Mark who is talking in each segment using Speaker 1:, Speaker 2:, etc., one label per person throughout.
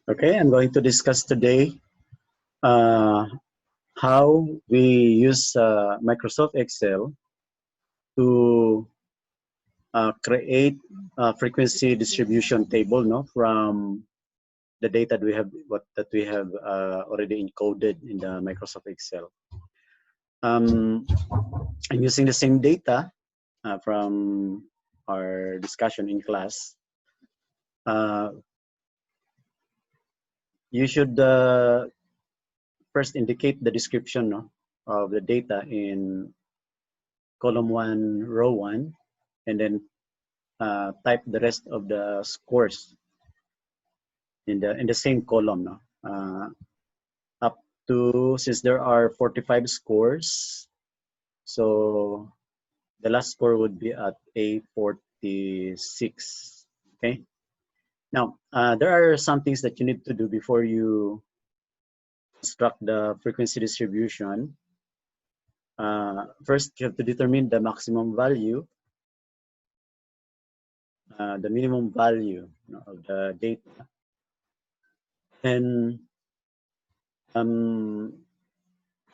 Speaker 1: Okay, I'm going to discuss today uh, how we use Microsoft Excel to create a frequency distribution table, no, from the data that we have already encoded in the Microsoft Excel. Um, I'm using the same data from our discussion in class. Uh, you should first indicate the description, no, of the data in column 1, row 1, and then type the rest of the scores in the same column. No? Up to, since there are 45 scores, so the last score would be at A46. Okay. Now, there are some things that you need to do before you construct the frequency distribution. First, you have to determine the maximum value, the minimum value, of the data. Then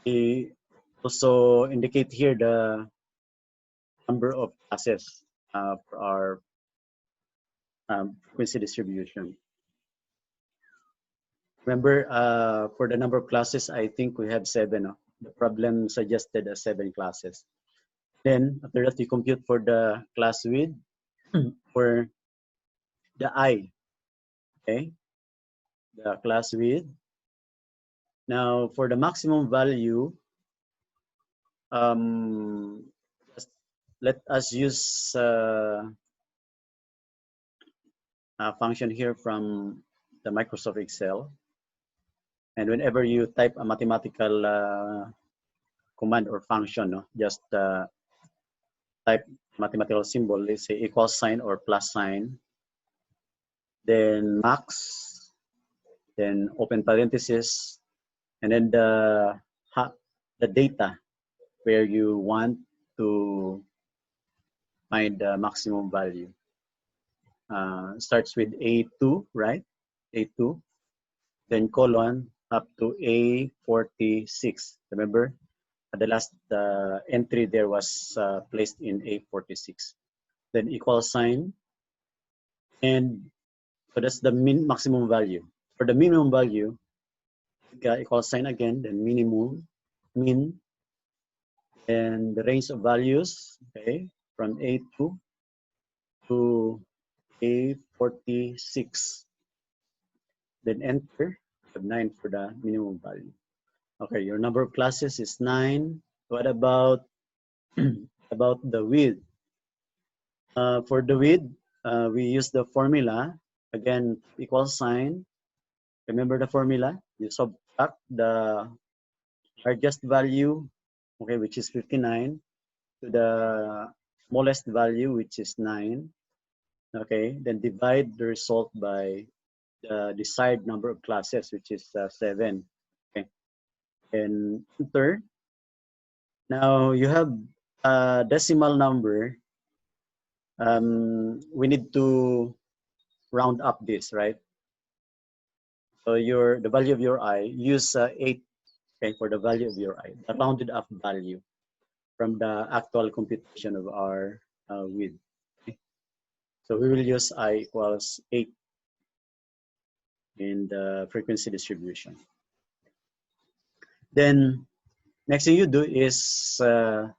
Speaker 1: we also indicate here the number of classes for our frequency distribution. Remember, for the number of classes, I think we have 7. No? The problem suggested 7 classes. Then after that, you compute for the class width for the I. Okay, the class width. Now for the maximum value, just let us use a function here from the Microsoft Excel. And whenever you type a mathematical command or function, no, just type mathematical symbol, let's say equal sign or plus sign, then max, then open parenthesis, and then the data where you want to find the maximum value. Starts with A2, right? A2, then colon up to A46. Remember, the last entry there was placed in A46. Then equal sign, and so that's the maximum value. For the minimum value, equal sign again, then minimum, min, and the range of values, okay, from A2 to A46. Then enter, 9 for the minimum value. Okay, your number of classes is 9. What about about the width? For the width, we use the formula. Again, equal sign. Remember the formula? You subtract the largest value, okay, which is 59, to the smallest value, which is 9. Okay, then divide the result by the desired number of classes, which is 7. Okay, and enter. Now you have a decimal number. We need to round up this, right? So the value of your I, use 8, okay, for the value of your I, the rounded up value from the actual computation of our width. Okay? So we will use I equals 8 in the frequency distribution. Then next thing you do is to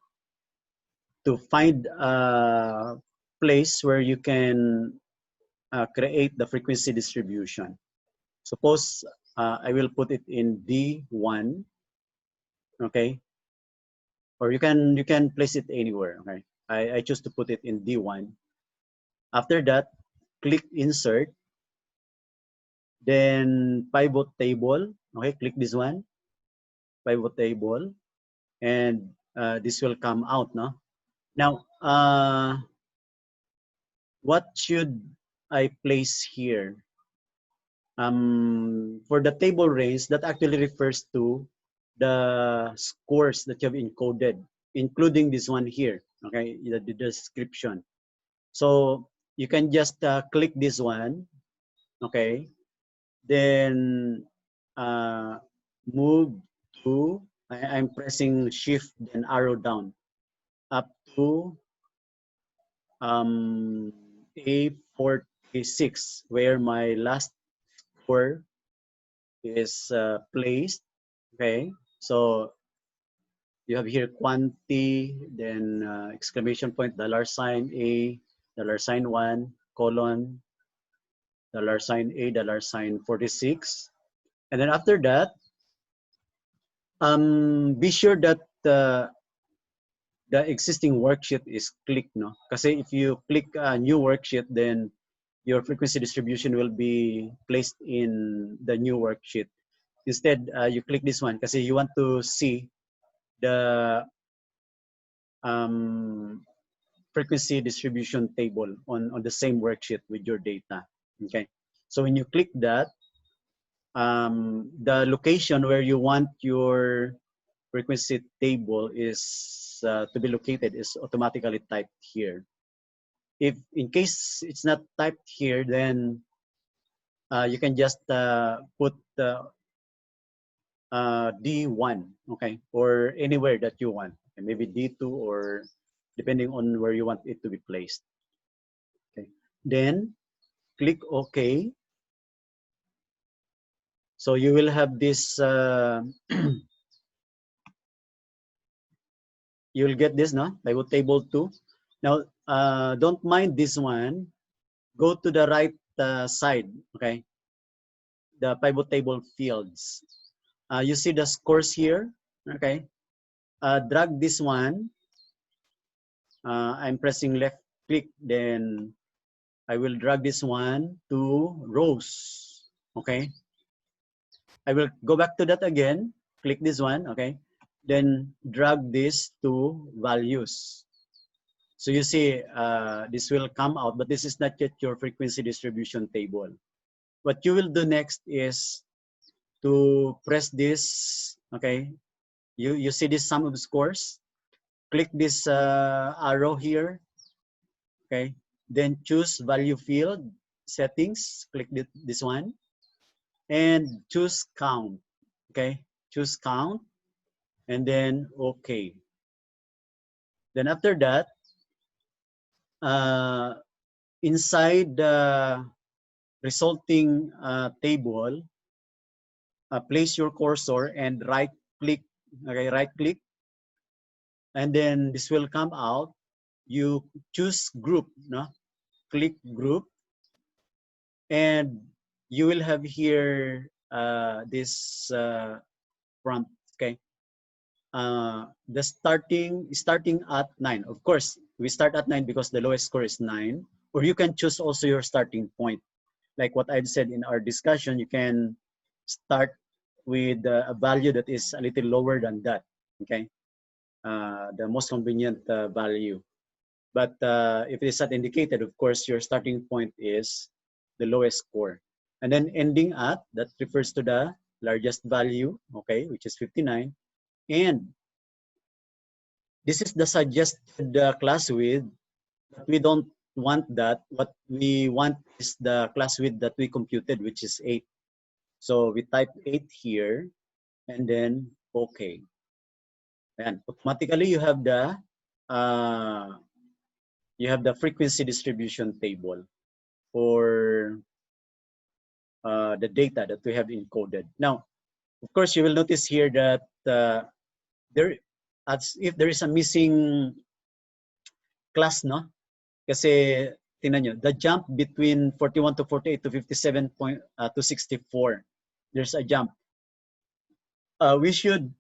Speaker 1: find a place where you can create the frequency distribution. Suppose I will put it in D1, okay? Or you can place it anywhere, okay? I choose to put it in D1. After that, click insert, then pivot table, okay? Click this one, pivot table, and this will come out, no? Now, what should I place here? For the table range, that actually refers to the scores that you have encoded, including this one here, okay, the description. So you can just click this one, okay, then move to, I'm pressing shift then arrow down up to A46, where my last score is placed. Okay, so you have here quantity, then exclamation point, $sign A, $1, colon, $sign A, $sign 46. And then after that, be sure that the existing worksheet is clicked, no? Kasi if you click a new worksheet, then your frequency distribution will be placed in the new worksheet. Instead, you click this one kasi you want to see the frequency distribution table on the same worksheet with your data. Okay, so when you click that, the location where you want your frequency table is to be located is automatically typed here. If in case it's not typed here, then you can just put D1, okay, or anywhere that you want, maybe D2 or depending on where you want it to be placed. Okay, then click OK. So you will have this, you will get this, no? Pivot table 2. Now, don't mind this one. Go to the right side, okay? The pivot table fields. You see the scores here, okay? Drag this one. I'm pressing left click, then I will drag this one to rows, okay? I will go back to that again, click this one, okay? Then drag this to values. So you see, this will come out, but this is not yet your frequency distribution table. What you will do next is to press this, okay? You see this sum of scores? Click this arrow here, okay? Then choose value field settings, click this one, and choose count, okay? Choose count, and then okay. Then after that, inside the resulting table, place your cursor and right click, okay, right click, and then this will come out. You choose group, no? Click group, and you will have here this prompt, okay? The starting at 9. Of course, we start at 9 because the lowest score is 9. Or you can choose also your starting point. Like what I've said in our discussion, you can start with a value that is a little lower than that, okay? The most convenient value. But if it is not indicated, of course, your starting point is the lowest score. And then ending at, that refers to the largest value, okay, which is 59. And this is the suggested class width, but we don't want that. What we want is the class width that we computed, which is 8. So we type 8 here, and then okay. And automatically you have the frequency distribution table for the data that we have encoded. Now, of course, you will notice here that as if there is a missing class, no? Kasi tingnan nyo, the jump between 41 to 48 to 57 to 64, there's a jump. We should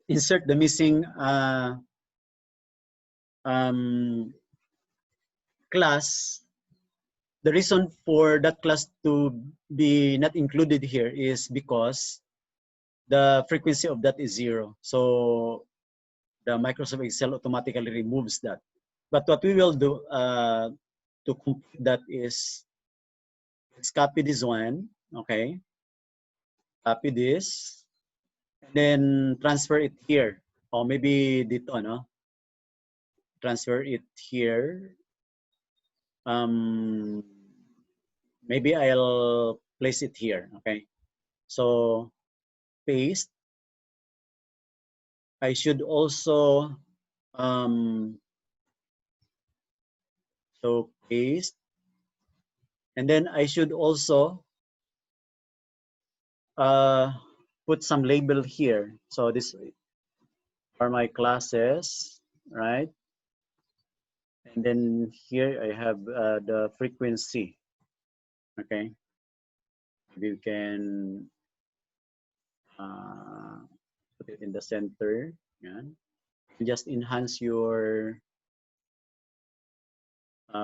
Speaker 1: insert the missing class. The reason for that class to be not included here is because the frequency of that is 0. So the Microsoft Excel automatically removes that. But what we will do to complete that is, let's copy this one, okay? Copy this, and then transfer it here. Or maybe dito, no? Transfer it here. Maybe I'll place it here. Okay, so paste. I should also so paste, and then I should also put some label here. So this are my classes, right? And then here I have the frequency. Okay, you can put it in the center. Yeah. Just enhance your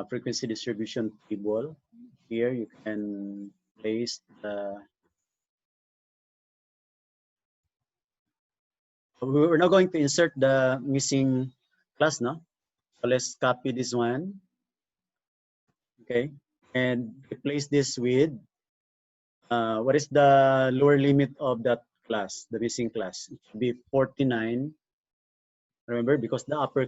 Speaker 1: frequency distribution table. Here you can place the. We're not going to insert the missing class, no? So let's copy this one. Okay, and replace this with what is the lower limit of that class, the missing class? It should be 49. Remember, because the upper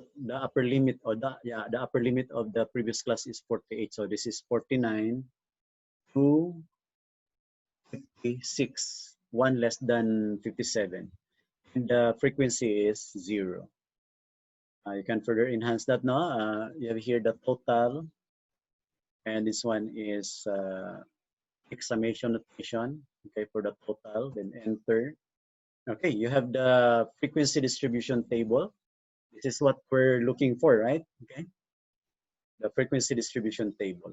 Speaker 1: limit, or the upper limit of the previous class is 48. So this is 49 to 56, one less than 57, and the frequency is 0. You can further enhance that now. You have here the total, and this one is exclamation notation. Okay, for the total, then enter. Okay, you have the frequency distribution table. This is what we're looking for, right? Okay, the frequency distribution table.